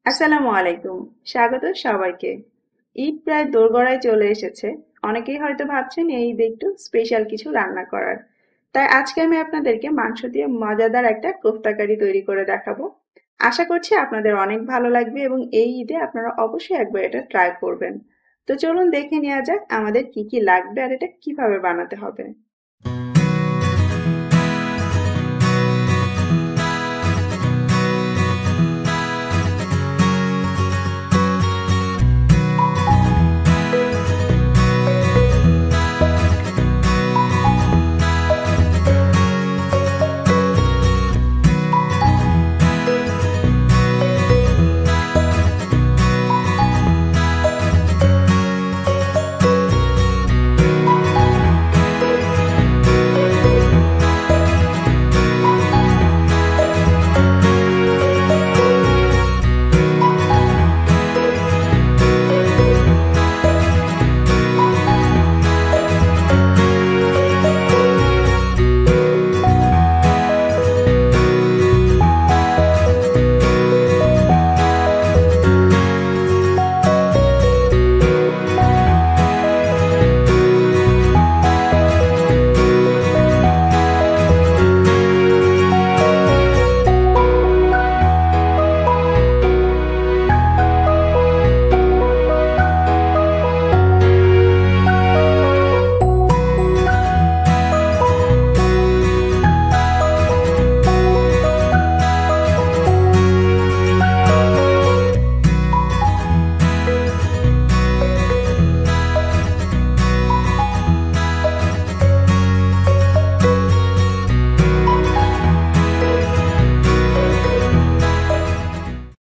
আসসালামু আলাইকুম। স্বাগত সবাইকে। ঈদ প্রায় দোরগোড়ায় চলে এসেছে। অনেকেই হয়তো ভাবছেন এই ঈদে একটু স্পেশাল কিছু রান্না করার। তাই আজকে আমি আপনাদেরকে মাংস দিয়ে মজাদার একটা কোফতা কারি তৈরি করে দেখাবো। আশা করছি আপনাদের অনেক ভালো লাগবে এবং এই ঈদে আপনারা অবশ্যই একবার এটা ট্রাই করবেন। তো চলুন দেখে নেওয়া যাক আমাদের কি কি লাগবে আর এটা কিভাবে বানাতে হবে।